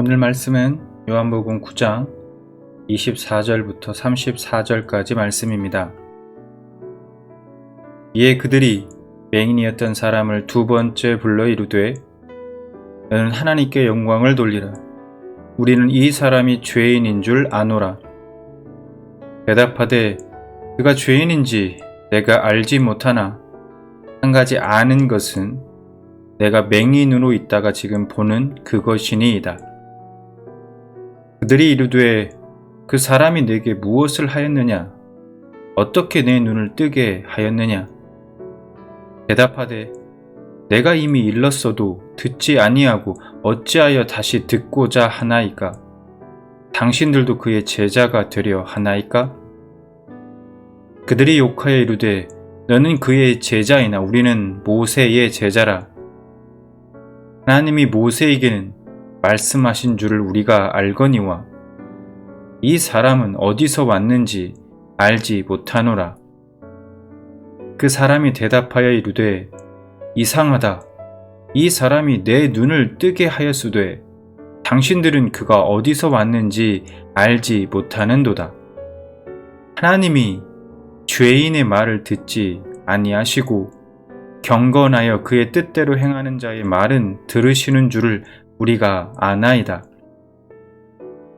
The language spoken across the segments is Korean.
오늘 말씀은 요한복음 9장 24절부터 34절까지 말씀입니다. 이에 그들이 맹인이었던 사람을 두 번째 불러 이르되 너는 하나님께 영광을 돌리라. 우리는 이 사람이 죄인인 줄 아노라. 대답하되 그가 죄인인지 내가 알지 못하나 한 가지 아는 것은 내가 맹인으로 있다가 지금 보는 그것이니이다. 그들이 이르되 그 사람이 내게 무엇을 하였느냐? 어떻게 내 눈을 뜨게 하였느냐? 대답하되 내가 이미 일렀어도 듣지 아니하고 어찌하여 다시 듣고자 하나이까? 당신들도 그의 제자가 되려 하나이까? 그들이 욕하여 이르되 너는 그의 제자이나 우리는 모세의 제자라. 하나님이 모세에게는 말씀하신 줄을 우리가 알거니와 이 사람은 어디서 왔는지 알지 못하노라. 그 사람이 대답하여 이르되 이상하다. 이 사람이 내 눈을 뜨게 하였으되 당신들은 그가 어디서 왔는지 알지 못하는도다. 하나님이 죄인의 말을 듣지 아니하시고 경건하여 그의 뜻대로 행하는 자의 말은 들으시는 줄을 우리가 아나이다.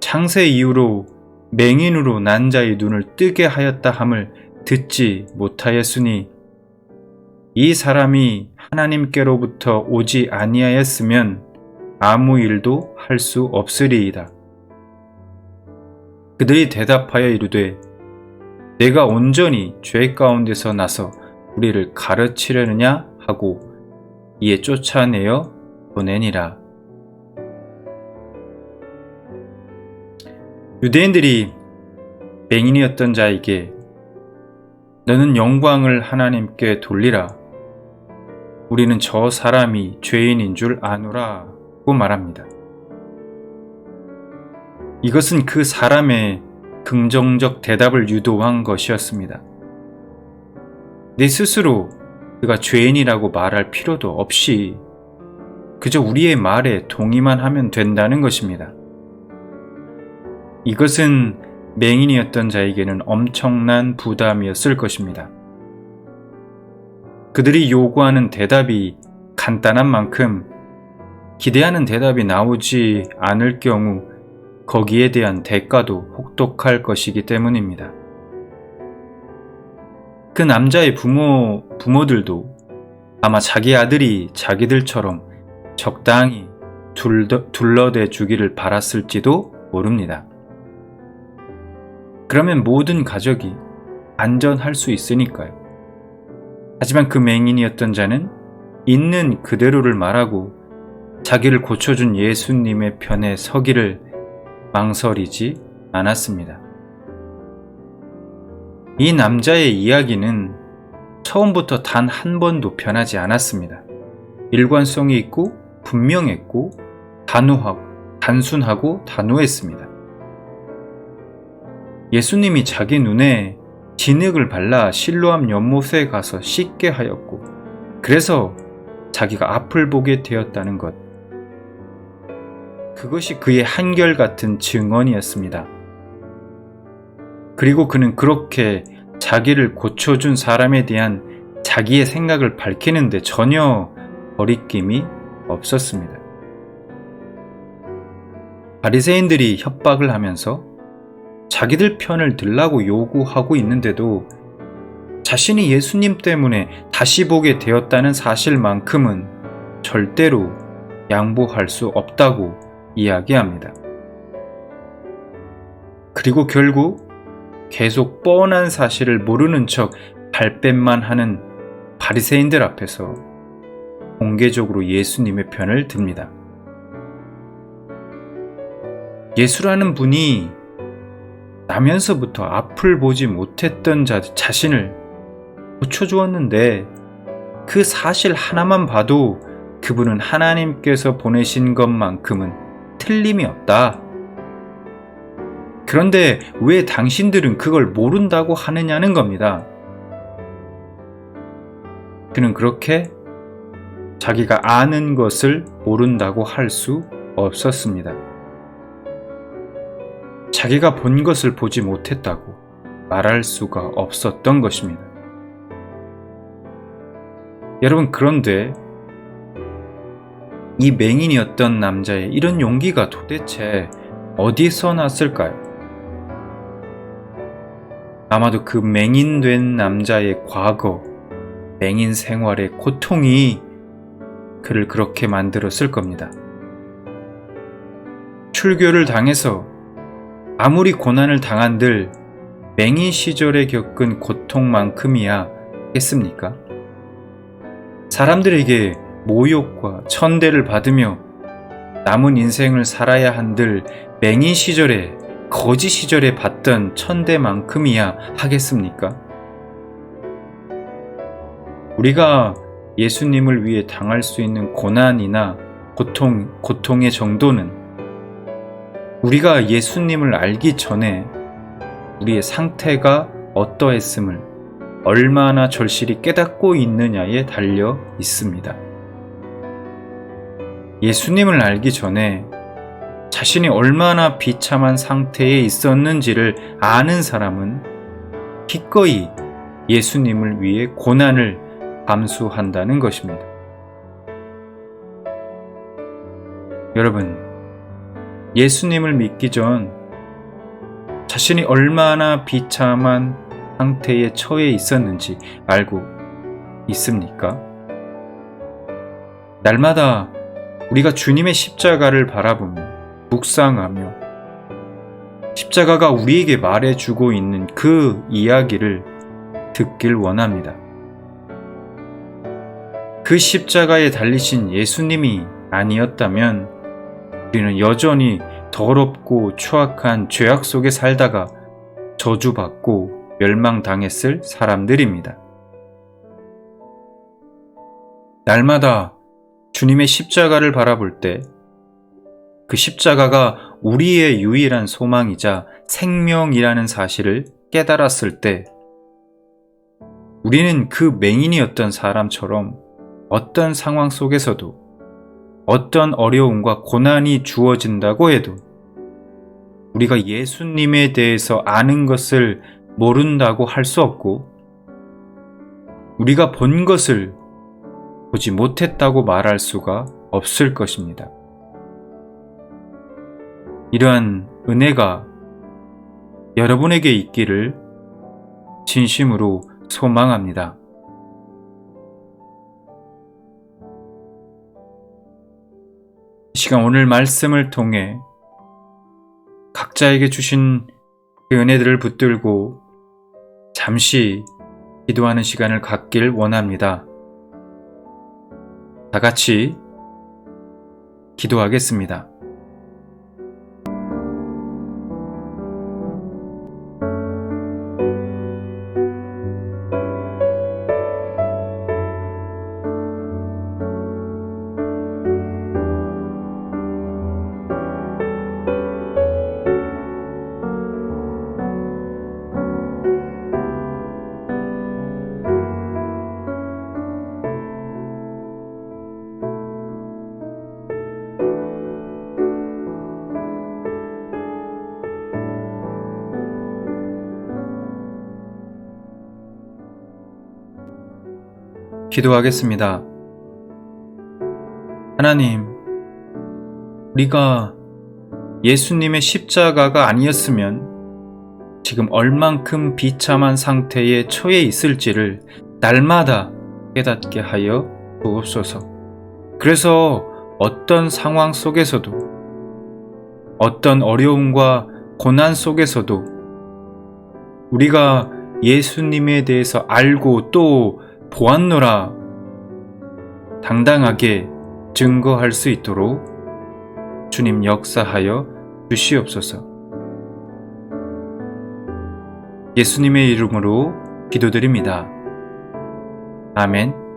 창세 이후로 맹인으로 난 자의 눈을 뜨게 하였다 함을 듣지 못하였으니 이 사람이 하나님께로부터 오지 아니하였으면 아무 일도 할 수 없으리이다. 그들이 대답하여 이르되 내가 온전히 죄 가운데서 나서 우리를 가르치려느냐 하고 이에 쫓아내어 보내니라. 유대인들이 맹인이었던 자에게 너는 영광을 하나님께 돌리라. 우리는 저 사람이 죄인인 줄 아노라고 말합니다. 이것은 그 사람의 긍정적 대답을 유도한 것이었습니다. 내 스스로 그가 죄인이라고 말할 필요도 없이 그저 우리의 말에 동의만 하면 된다는 것입니다. 이것은 맹인이었던 자에게는 엄청난 부담이었을 것입니다. 그들이 요구하는 대답이 간단한 만큼 기대하는 대답이 나오지 않을 경우 거기에 대한 대가도 혹독할 것이기 때문입니다. 그 남자의 부모들도 아마 자기 아들이 자기들처럼 적당히 둘러대 주기를 바랐을지도 모릅니다. 그러면 모든 가족이 안전할 수 있으니까요. 하지만 그 맹인이었던 자는 있는 그대로를 말하고 자기를 고쳐준 예수님의 편에 서기를 망설이지 않았습니다. 이 남자의 이야기는 처음부터 단 한 번도 변하지 않았습니다. 일관성이 있고 분명했고 단순하고 단호했습니다. 예수님이 자기 눈에 진흙을 발라 실로암 연못에 가서 씻게 하였고 그래서 자기가 앞을 보게 되었다는 것. 그것이 그의 한결같은 증언이었습니다. 그리고 그는 그렇게 자기를 고쳐준 사람에 대한 자기의 생각을 밝히는데 전혀 거리낌이 없었습니다. 바리새인들이 협박을 하면서 자기들 편을 들라고 요구하고 있는데도 자신이 예수님 때문에 다시 보게 되었다는 사실만큼은 절대로 양보할 수 없다고 이야기합니다. 그리고 결국 계속 뻔한 사실을 모르는 척 발뺌만 하는 바리새인들 앞에서 공개적으로 예수님의 편을 듭니다. 예수라는 분이 나면서부터 앞을 보지 못했던 자신을 고쳐주었는데 그 사실 하나만 봐도 그분은 하나님께서 보내신 것만큼은 틀림이 없다. 그런데 왜 당신들은 그걸 모른다고 하느냐는 겁니다. 그는 그렇게 자기가 아는 것을 모른다고 할 수 없었습니다. 자기가 본 것을 보지 못했다고 말할 수가 없었던 것입니다. 여러분, 그런데 이 맹인이었던 남자의 이런 용기가 도대체 어디서 났을까요? 아마도 그 맹인된 남자의 과거, 맹인 생활의 고통이 그를 그렇게 만들었을 겁니다. 출교를 당해서 아무리 고난을 당한들 맹인 시절에 겪은 고통만큼이야 겠습니까? 사람들에게 모욕과 천대를 받으며 남은 인생을 살아야 한들 맹인 시절에, 거지 시절에 받던 천대만큼이야 하겠습니까? 우리가 예수님을 위해 당할 수 있는 고난이나 고통의 정도는 우리가 예수님을 알기 전에 우리의 상태가 어떠했음을 얼마나 절실히 깨닫고 있느냐에 달려 있습니다. 예수님을 알기 전에 자신이 얼마나 비참한 상태에 있었는지를 아는 사람은 기꺼이 예수님을 위해 고난을 감수한다는 것입니다. 여러분, 예수님을 믿기 전 자신이 얼마나 비참한 상태에 처해 있었는지 알고 있습니까? 날마다 우리가 주님의 십자가를 바라보며 묵상하며 십자가가 우리에게 말해주고 있는 그 이야기를 듣길 원합니다. 그 십자가에 달리신 예수님이 아니었다면 우리는 여전히 더럽고 추악한 죄악 속에 살다가 저주받고 멸망당했을 사람들입니다. 날마다 주님의 십자가를 바라볼 때 그 십자가가 우리의 유일한 소망이자 생명이라는 사실을 깨달았을 때 우리는 그 맹인이었던 사람처럼 어떤 상황 속에서도 어떤 어려움과 고난이 주어진다고 해도 우리가 예수님에 대해서 아는 것을 모른다고 할 수 없고 우리가 본 것을 보지 못했다고 말할 수가 없을 것입니다. 이러한 은혜가 여러분에게 있기를 진심으로 소망합니다. 이 시간 오늘 말씀을 통해 각자에게 주신 그 은혜들을 붙들고 잠시 기도하는 시간을 갖길 원합니다. 다 같이 기도하겠습니다. 기도하겠습니다. 하나님, 우리가 예수님의 십자가가 아니었으면 지금 얼만큼 비참한 상태에 처해 있을지를 날마다 깨닫게 하여 주옵소서. 그래서 어떤 상황 속에서도 어떤 어려움과 고난 속에서도 우리가 예수님에 대해서 알고 또 보았노라 당당하게 증거할 수 있도록 주님 역사하여 주시옵소서. 예수님의 이름으로 기도드립니다. 아멘.